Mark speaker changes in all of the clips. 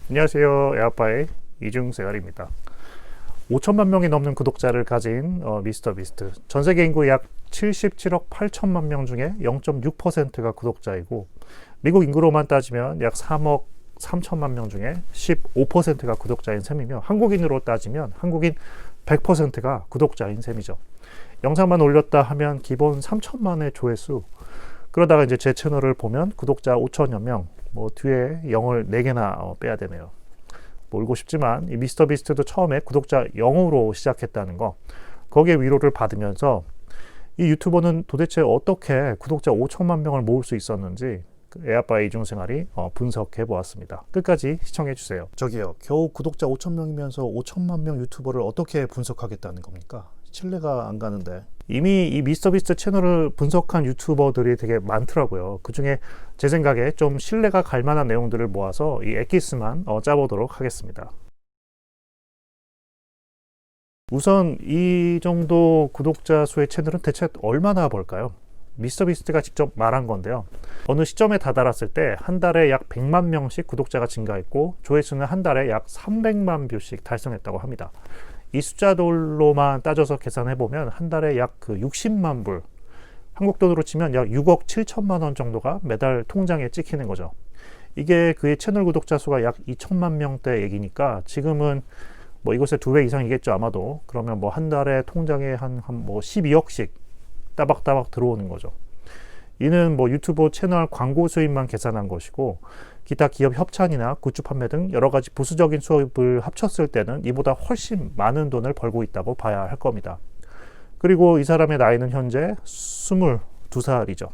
Speaker 1: 안녕하세요. 에아빠의 이중생활입니다. 5천만 명이 넘는 구독자를 가진 미스터 비스트. 전 세계 인구 약 77억 8천만 명 중에 0.6%가 구독자이고, 미국 인구로만 따지면 약 3억 3천만 명 중에 15%가 구독자인 셈이며, 한국인으로 따지면 한국인 100%가 구독자인 셈이죠. 영상만 올렸다 하면 기본 3천만의 조회수. 그러다가 이제 제 채널을 보면 구독자 5천여 명, 뒤에 0을 4개나 빼야 되네요. 울고 싶지만 이 미스터 비스트도 처음에 구독자 0으로 시작했다는 거, 거기에 위로를 받으면서 이 유튜버는 도대체 어떻게 구독자 5천만 명을 모을 수 있었는지 애아빠의 이중생활이 분석해 보았습니다. 끝까지 시청해 주세요. 저기요, 겨우 구독자 5천 명이면서 5천만 명 유튜버를 어떻게 분석하겠다는 겁니까? 신뢰가 안 가는데. 이미 이 미스터비스트 채널을 분석한 유튜버들이 되게 많더라고요. 그 중에 제 생각에 좀 신뢰가 갈 만한 내용들을 모아서 이 엑기스만 짜보도록 하겠습니다. 우선 이 정도 구독자 수의 채널은 대체 얼마나 벌까요? 미스터비스트가 직접 말한 건데요. 어느 시점에 다다랐을 때 한 달에 약 100만 명씩 구독자가 증가했고, 조회수는 한 달에 약 300만 뷰씩 달성했다고 합니다. 이 숫자들로만 따져서 계산해보면 한 달에 약 60만 불, 한국 돈으로 치면 약 6억 7천만 원 정도가 매달 통장에 찍히는 거죠. 이게 그의 채널 구독자 수가 약 2천만 명대 얘기니까 지금은 이것의 2배 이상이겠죠, 아마도. 그러면 한 달에 통장에 한 12억씩 따박따박 들어오는 거죠. 이는 유튜브 채널 광고 수입만 계산한 것이고, 기타 기업 협찬이나 굿즈 판매 등 여러 가지 부수적인 수입을 합쳤을 때는 이보다 훨씬 많은 돈을 벌고 있다고 봐야 할 겁니다. 그리고 이 사람의 나이는 현재 22살이죠.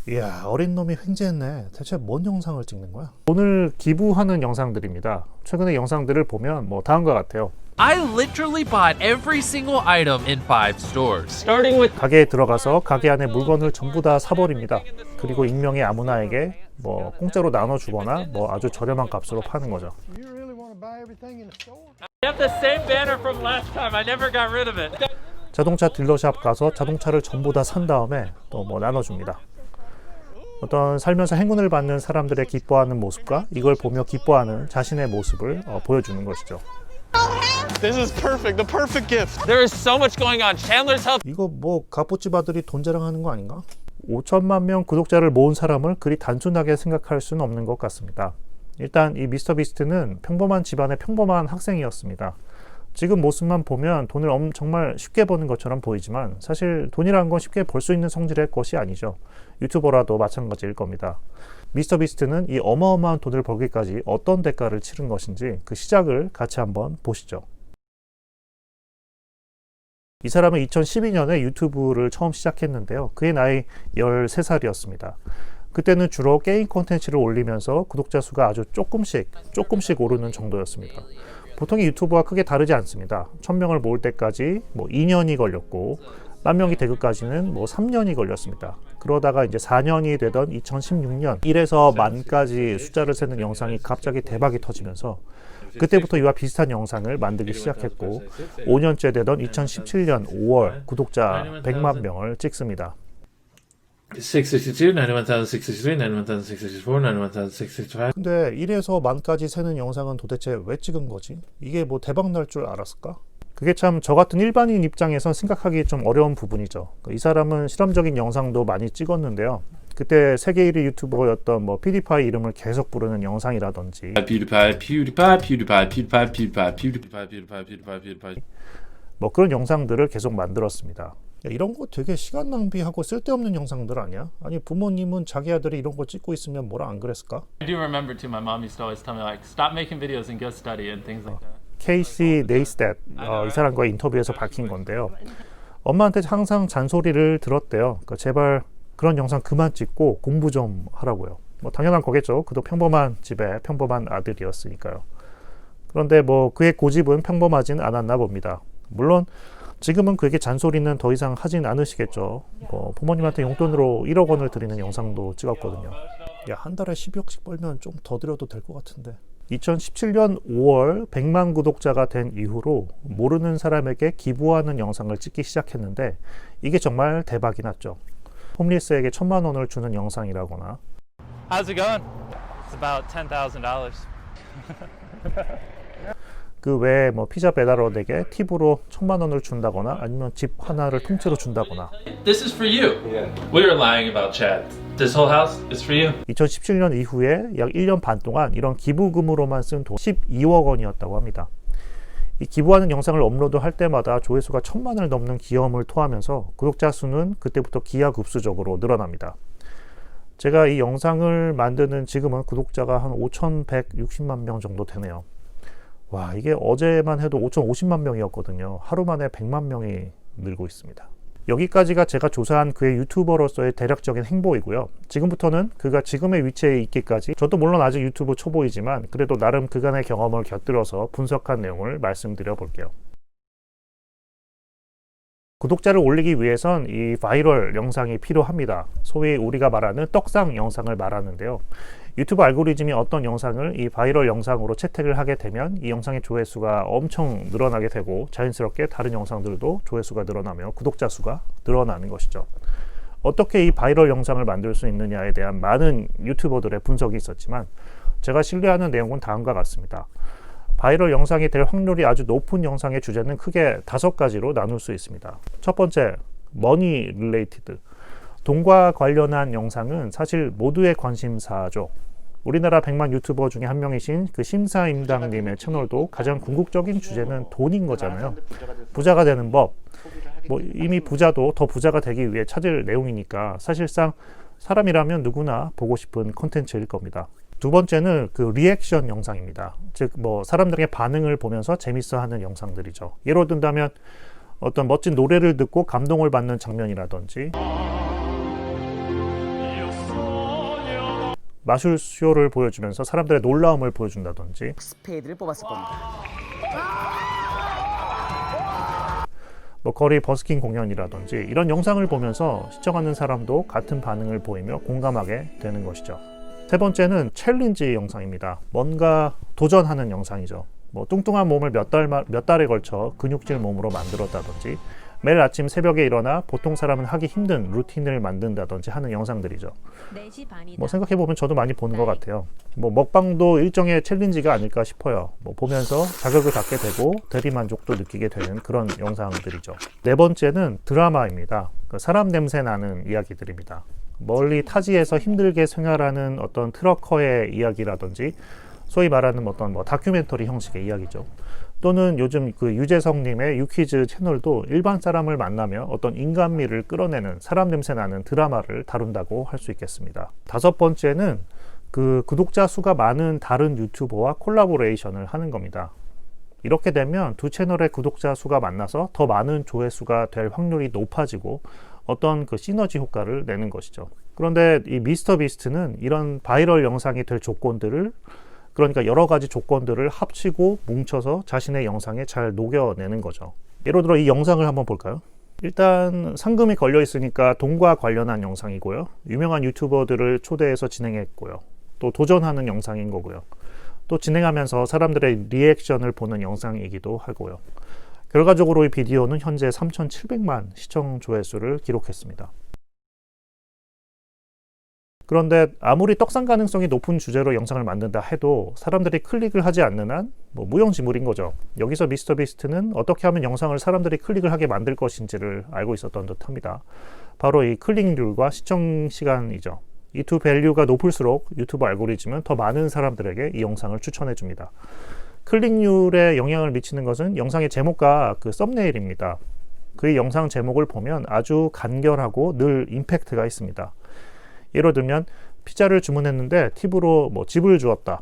Speaker 1: 이야, 어린 놈이 횡재했네. 대체 뭔 영상을 찍는 거야? 오늘 기부하는 영상들입니다. 최근의 영상들을 보면 다음과 같아요.
Speaker 2: I literally bought every single item in 5 stores. Starting with
Speaker 1: 가게에 들어가서 가게 안에 물건을 전부 다 사버립니다. 그리고 익명의 아무나에게 공짜로 나눠주거나 아주 저렴한 값으로 파는 거죠.
Speaker 2: I have the same banner from last time. I never got rid of it.
Speaker 1: 자동차 딜러샵 가서 자동차를 전부 다 산 다음에 또 나눠줍니다. 어떤 살면서 행운을 받는 사람들의 기뻐하는 모습과 이걸 보며 기뻐하는 자신의 모습을 보여주는 것이죠.
Speaker 3: This is perfect, the perfect gift.
Speaker 2: There is so much going on. Chandler's health.
Speaker 1: 이거 갑부집 아들이 돈 자랑하는 거 아닌가? 5천만 명 구독자를 모은 사람을 그리 단순하게 생각할 수는 없는 것 같습니다. 일단 이 미스터 비스트는 평범한 집안의 평범한 학생이었습니다. 지금 모습만 보면 돈을 정말 쉽게 버는 것처럼 보이지만, 사실 돈이라는 건 쉽게 벌 수 있는 성질의 것이 아니죠. 유튜버라도 마찬가지일 겁니다. 미스터 비스트는 이 어마어마한 돈을 벌기까지 어떤 대가를 치른 것인지 그 시작을 같이 한번 보시죠. 이 사람은 2012년에 유튜브를 처음 시작했는데요. 그의 나이 13살이었습니다. 그때는 주로 게임 콘텐츠를 올리면서 구독자 수가 아주 조금씩 오르는 정도였습니다. 보통의 유튜브와 크게 다르지 않습니다. 1000명을 모을 때까지 2년이 걸렸고, 10,000명이 되기까지는 3년이 걸렸습니다. 그러다가 이제 4년이 되던 2016년 1에서 만까지 숫자를 세는 영상이 갑자기 대박이 터지면서 그때부터 이와 비슷한 영상을 만들기 시작했고, 5년째 되던 2017년 5월 구독자 100만 명을 찍습니다.
Speaker 4: 662, 91,663, 91,664, 91,665.
Speaker 1: 근데 1에서 만까지 세는 영상은 도대체 왜 찍은 거지? 이게 대박 날 줄 알았을까? 그게 참 저 같은 일반인 입장에선 생각하기 좀 어려운 부분이죠. 이 사람은 실험적인 영상도 많이 찍었는데요. 그때 세계 1위 유튜버였던 PewDiePie 이름을 계속 부르는 영상이라든지, 그런 영상들을 계속 만들었습니다. 야, 이런 거 되게 시간 낭비하고 쓸데없는 영상들 아니야? 아니, 부모님은 자기 아들이 이런 거 찍고 있으면 뭐라 안 그랬을까?
Speaker 5: I do remember too. My mom used to always tell me stop making videos and go study and things like that.
Speaker 1: 케이시 네이스텟, 이 사람과의 인터뷰에서 밝힌 건데요. 엄마한테 항상 잔소리를 들었대요. 제발 그런 영상 그만 찍고 공부 좀 하라고요. 당연한 거겠죠. 그도 평범한 집에 평범한 아들이었으니까요. 그런데 그의 고집은 평범하진 않았나 봅니다. 물론 지금은 그에게 잔소리는 더 이상 하진 않으시겠죠. 부모님한테 용돈으로 1억 원을 드리는 영상도 찍었거든요. 야, 한 달에 12억씩 벌면 좀 더 드려도 될 것 같은데. 2017년 5월 100만 구독자가 된 이후로 모르는 사람에게 기부하는 영상을 찍기 시작했는데, 이게 정말 대박이 났죠. 홈리스에게 1,000만 원을 주는 영상이라거나,
Speaker 5: How's it going? It's about $10,000.
Speaker 1: 그 외에 뭐 피자 배달원에게 팁으로 1,000만 원을 준다거나 아니면 집 하나를 통째로 준다거나.
Speaker 2: This is for you. We were lying about Chad. This whole house is for you.
Speaker 1: 2017년 이후에 약 1년 반 동안 이런 기부금으로만 쓴 돈 12억 원이었다고 합니다. 이 기부하는 영상을 업로드할 때마다 조회수가 1,000만을 넘는 기여금을 토하면서 구독자 수는 그때부터 기하급수적으로 늘어납니다. 제가 이 영상을 만드는 지금은 구독자가 한 5,160만 명 정도 되네요. 와, 이게 어제만 해도 5,050만 명이었거든요. 하루 만에 100만 명이 늘고 있습니다. 여기까지가 제가 조사한 그의 유튜버로서의 대략적인 행보이고요. 지금부터는 그가 지금의 위치에 있기까지, 저도 물론 아직 유튜브 초보이지만 그래도 나름 그간의 경험을 곁들여서 분석한 내용을 말씀드려 볼게요. 구독자를 올리기 위해선 이 바이럴 영상이 필요합니다. 소위 우리가 말하는 떡상 영상을 말하는데요. 유튜브 알고리즘이 어떤 영상을 이 바이럴 영상으로 채택을 하게 되면 이 영상의 조회수가 엄청 늘어나게 되고 자연스럽게 다른 영상들도 조회수가 늘어나며 구독자 수가 늘어나는 것이죠. 어떻게 이 바이럴 영상을 만들 수 있느냐에 대한 많은 유튜버들의 분석이 있었지만 제가 신뢰하는 내용은 다음과 같습니다. 바이럴 영상이 될 확률이 아주 높은 영상의 주제는 크게 5가지로 나눌 수 있습니다. 첫 번째, 머니 릴레이티드. 돈과 관련한 영상은 사실 모두의 관심사죠. 우리나라 100만 유튜버 중에 한 명이신 그 심사임당님의 채널도 가장 궁극적인 주제는 돈인 거잖아요. 부자가 되는 법. 뭐 이미 부자도 더 부자가 되기 위해 찾을 내용이니까 사실상 사람이라면 누구나 보고 싶은 콘텐츠일 겁니다. 두 번째는 그 리액션 영상입니다. 즉 뭐 사람들의 반응을 보면서 재밌어하는 영상들이죠. 예로 든다면 어떤 멋진 노래를 듣고 감동을 받는 장면이라든지 마술쇼를 보여주면서 사람들의 놀라움을 보여준다든지
Speaker 6: 스페이드를 뽑았을 겁니다.
Speaker 1: 뭐 거리 버스킹 공연이라든지 이런 영상을 보면서 시청하는 사람도 같은 반응을 보이며 공감하게 되는 것이죠. 세 번째는 챌린지 영상입니다. 뭔가 도전하는 영상이죠. 뭐 뚱뚱한 몸을 몇 달에 걸쳐 근육질 몸으로 만들었다든지 매일 아침 새벽에 일어나 보통 사람은 하기 힘든 루틴을 만든다든지 하는 영상들이죠. 뭐 생각해보면 저도 많이 보는 것 같아요. 뭐 먹방도 일종의 챌린지가 아닐까 싶어요. 뭐 보면서 자극을 받게 되고 대리만족도 느끼게 되는 그런 영상들이죠. 네 번째는 드라마입니다. 사람 냄새 나는 이야기들입니다. 멀리 타지에서 힘들게 생활하는 어떤 트럭커의 이야기라든지 소위 말하는 어떤 뭐 다큐멘터리 형식의 이야기죠. 또는 요즘 그 유재석님의 유퀴즈 채널도 일반 사람을 만나며 어떤 인간미를 끌어내는 사람 냄새 나는 드라마를 다룬다고 할 수 있겠습니다. 다섯 번째는 그 구독자 수가 많은 다른 유튜버와 콜라보레이션을 하는 겁니다. 이렇게 되면 두 채널의 구독자 수가 만나서 더 많은 조회수가 될 확률이 높아지고 어떤 그 시너지 효과를 내는 것이죠. 그런데 이 미스터 비스트는 이런 바이럴 영상이 될 조건들을, 그러니까 여러 가지 조건들을 합치고 뭉쳐서 자신의 영상에 잘 녹여내는 거죠. 예를 들어 이 영상을 한번 볼까요? 일단 상금이 걸려 있으니까 돈과 관련한 영상이고요. 유명한 유튜버들을 초대해서 진행했고요. 또 도전하는 영상인 거고요. 또 진행하면서 사람들의 리액션을 보는 영상이기도 하고요. 결과적으로 이 비디오는 현재 3,700만 시청 조회수를 기록했습니다. 그런데 아무리 떡상 가능성이 높은 주제로 영상을 만든다 해도 사람들이 클릭을 하지 않는 한 뭐 무용지물인 거죠. 여기서 미스터 비스트는 어떻게 하면 영상을 사람들이 클릭을 하게 만들 것인지를 알고 있었던 듯 합니다. 바로 이 클릭률과 시청 시간이죠. 이 두 밸류가 높을수록 유튜브 알고리즘은 더 많은 사람들에게 이 영상을 추천해 줍니다. 클릭률에 영향을 미치는 것은 영상의 제목과 그 썸네일입니다. 그 영상 제목을 보면 아주 간결하고 늘 임팩트가 있습니다. 예를 들면 피자를 주문했는데 팁으로 뭐 집을 주었다,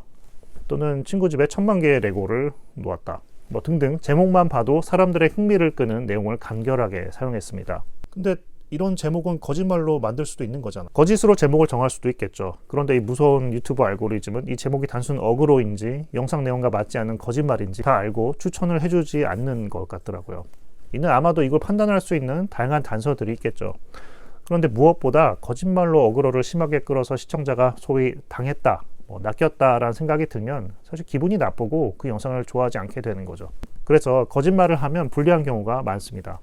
Speaker 1: 또는 친구 집에 1,000만 개의 레고를 놓았다, 뭐 등등 제목만 봐도 사람들의 흥미를 끄는 내용을 간결하게 사용했습니다. 근데 이런 제목은 거짓말로 만들 수도 있는 거잖아. 거짓으로 제목을 정할 수도 있겠죠. 그런데 이 무서운 유튜브 알고리즘은 이 제목이 단순 어그로인지 영상 내용과 맞지 않는 거짓말인지 다 알고 추천을 해주지 않는 것 같더라고요. 이는 아마도 이걸 판단할 수 있는 다양한 단서들이 있겠죠. 그런데 무엇보다 거짓말로 어그로를 심하게 끌어서 시청자가 소위 당했다, 낚였다라는 생각이 들면 사실 기분이 나쁘고 그 영상을 좋아하지 않게 되는 거죠. 그래서 거짓말을 하면 불리한 경우가 많습니다.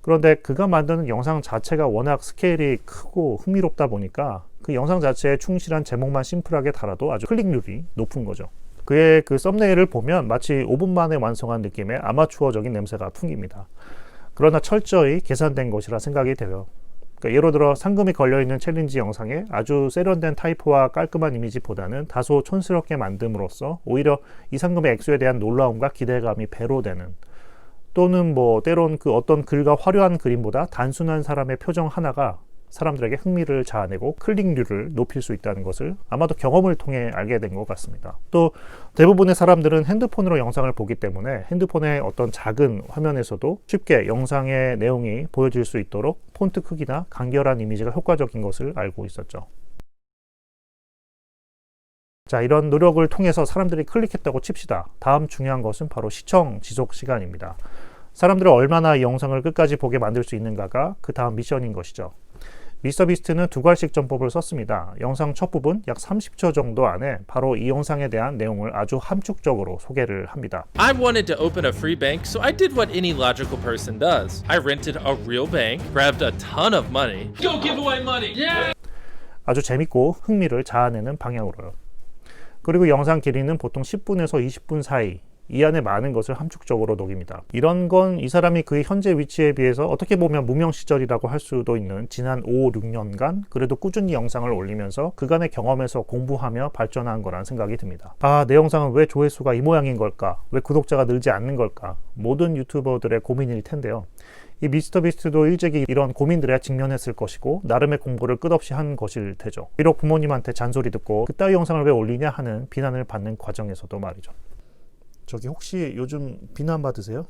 Speaker 1: 그런데 그가 만드는 영상 자체가 워낙 스케일이 크고 흥미롭다 보니까 그 영상 자체에 충실한 제목만 심플하게 달아도 아주 클릭률이 높은 거죠. 그의 그 썸네일을 보면 마치 5분 만에 완성한 느낌의 아마추어적인 냄새가 풍깁니다. 그러나 철저히 계산된 것이라 생각이 돼요. 그러니까 예로 들어 상금이 걸려있는 챌린지 영상에 아주 세련된 타이프와 깔끔한 이미지보다는 다소 촌스럽게 만듦으로써 오히려 이 상금의 액수에 대한 놀라움과 기대감이 배로 되는, 또는 뭐 때론 그 어떤 글과 화려한 그림보다 단순한 사람의 표정 하나가 사람들에게 흥미를 자아내고 클릭률을 높일 수 있다는 것을 아마도 경험을 통해 알게 된 것 같습니다. 또 대부분의 사람들은 핸드폰으로 영상을 보기 때문에 핸드폰의 어떤 작은 화면에서도 쉽게 영상의 내용이 보여질 수 있도록 폰트 크기나 간결한 이미지가 효과적인 것을 알고 있었죠. 자, 이런 노력을 통해서 사람들이 클릭했다고 칩시다. 다음 중요한 것은 바로 시청 지속 시간입니다. 사람들을 얼마나 이 영상을 끝까지 보게 만들 수 있는가가 그 다음 미션인 것이죠. 미스터비스트는 두 갈씩 전법을 썼습니다. 영상 첫 부분 약 30초 정도 안에 바로 이 영상에 대한 내용을 아주 함축적으로 소개를 합니다.
Speaker 2: I wanted to open a free bank, so I did what any logical person does. I rented a real bank, grabbed a ton of money. Go give away money! Yeah!
Speaker 1: 아주 재밌고 흥미를 자아내는 방향으로요. 그리고 영상 길이는 보통 10분에서 20분 사이, 이 안에 많은 것을 함축적으로 녹입니다. 이런 건 이 사람이 그의 현재 위치에 비해서 어떻게 보면 무명 시절이라고 할 수도 있는 지난 5, 6년간 그래도 꾸준히 영상을 올리면서 그간의 경험에서 공부하며 발전한 거란 생각이 듭니다. 아, 내 영상은 왜 조회수가 이 모양인 걸까? 왜 구독자가 늘지 않는 걸까? 모든 유튜버들의 고민일 텐데요. 이 미스터비스트도 일찍이 이런 고민들에 직면했을 것이고 나름의 공부를 끝없이 한 것일 테죠. 비록 부모님한테 잔소리 듣고 그따위 영상을 왜 올리냐 하는 비난을 받는 과정에서도 말이죠. 저기 혹시 요즘 비난 받으세요?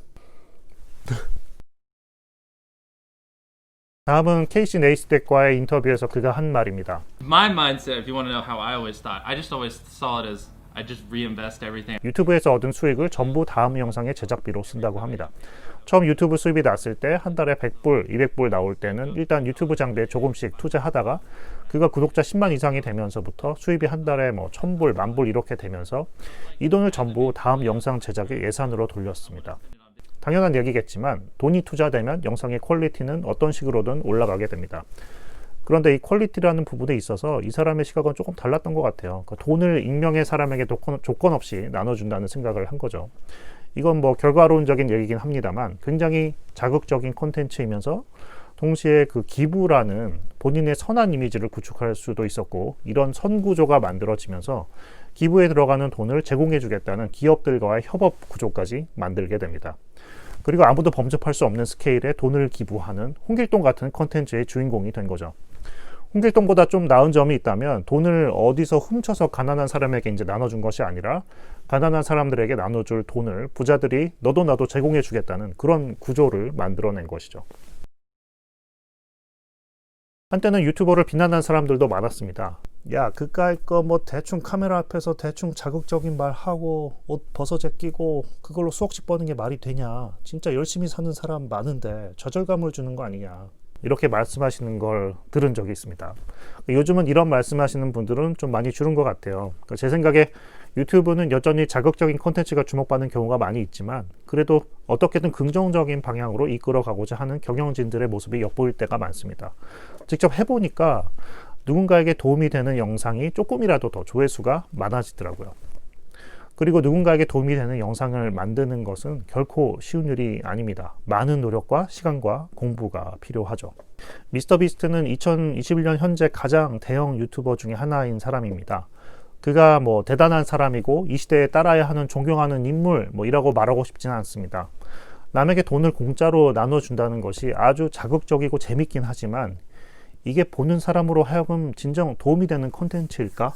Speaker 1: 다음은 케이시 네이스택과의 인터뷰에서 그가 한 말입니다.
Speaker 5: My mindset, if you want to know how I always thought, I just always saw it as I just reinvest everything.
Speaker 1: 유튜브에서 얻은 수익을 전부 다음 영상의 제작비로 쓴다고 합니다. 처음 유튜브 수입이 났을 때 한 달에 100불, 200불 나올 때는 일단 유튜브 장비에 조금씩 투자하다가 그가 구독자 10만 이상이 되면서부터 수입이 한 달에 뭐 1000불, 10,000불 이렇게 되면서 이 돈을 전부 다음 영상 제작의 예산으로 돌렸습니다. 당연한 얘기겠지만 돈이 투자되면 영상의 퀄리티는 어떤 식으로든 올라가게 됩니다. 그런데 이 퀄리티라는 부분에 있어서 이 사람의 시각은 조금 달랐던 것 같아요. 그러니까 돈을 익명의 사람에게 조건 없이 나눠준다는 생각을 한 거죠. 이건 뭐 결과론적인 얘기긴 합니다만 굉장히 자극적인 콘텐츠이면서 동시에 그 기부라는 본인의 선한 이미지를 구축할 수도 있었고, 이런 선구조가 만들어지면서 기부에 들어가는 돈을 제공해 주겠다는 기업들과의 협업 구조까지 만들게 됩니다. 그리고 아무도 범접할 수 없는 스케일의 돈을 기부하는 홍길동 같은 콘텐츠의 주인공이 된 거죠. 홍길동보다 좀 나은 점이 있다면 돈을 어디서 훔쳐서 가난한 사람에게 이제 나눠준 것이 아니라 가난한 사람들에게 나눠줄 돈을 부자들이 너도 나도 제공해 주겠다는 그런 구조를 만들어낸 것이죠. 한때는 유튜버를 비난한 사람들도 많았습니다. 야, 그까이 거 뭐 대충 카메라 앞에서 대충 자극적인 말 하고 옷 벗어제 끼고 그걸로 수억씩 버는 게 말이 되냐? 진짜 열심히 사는 사람 많은데 좌절감을 주는 거 아니냐? 이렇게 말씀하시는 걸 들은 적이 있습니다. 요즘은 이런 말씀하시는 분들은 좀 많이 줄은 것 같아요. 그러니까 제 생각에 유튜브는 여전히 자극적인 콘텐츠가 주목받는 경우가 많이 있지만 그래도 어떻게든 긍정적인 방향으로 이끌어가고자 하는 경영진들의 모습이 엿보일 때가 많습니다. 직접 해보니까 누군가에게 도움이 되는 영상이 조금이라도 더 조회수가 많아지더라고요. 그리고 누군가에게 도움이 되는 영상을 만드는 것은 결코 쉬운 일이 아닙니다. 많은 노력과 시간과 공부가 필요하죠. 미스터비스트는 2021년 현재 가장 대형 유튜버 중에 하나인 사람입니다. 그가 뭐 대단한 사람이고 이 시대에 따라야 하는 존경하는 인물 뭐 이라고 말하고 싶지는 않습니다. 남에게 돈을 공짜로 나눠준다는 것이 아주 자극적이고 재밌긴 하지만 이게 보는 사람으로 하여금 진정 도움이 되는 콘텐츠일까?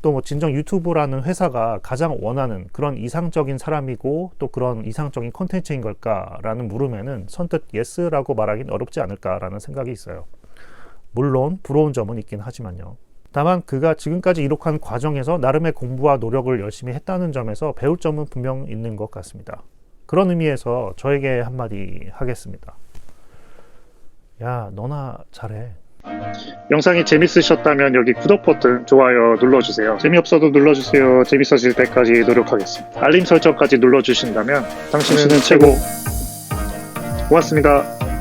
Speaker 1: 또 진정 유튜브라는 회사가 가장 원하는 그런 이상적인 사람이고 또 그런 이상적인 콘텐츠인 걸까라는 물음에는 선뜻 예스라고 말하긴 어렵지 않을까라는 생각이 있어요. 물론 부러운 점은 있긴 하지만요. 다만 그가 지금까지 이룩한 과정에서 나름의 공부와 노력을 열심히 했다는 점에서 배울 점은 분명 있는 것 같습니다. 그런 의미에서 저에게 한마디 하겠습니다. 야, 너나 잘해. 영상이 재밌으셨다면 여기 구독 버튼, 좋아요 눌러주세요. 재미없어도 눌러주세요. 재밌어질 때까지 노력하겠습니다. 알림 설정까지 눌러주신다면 당신은 최고. 고맙습니다.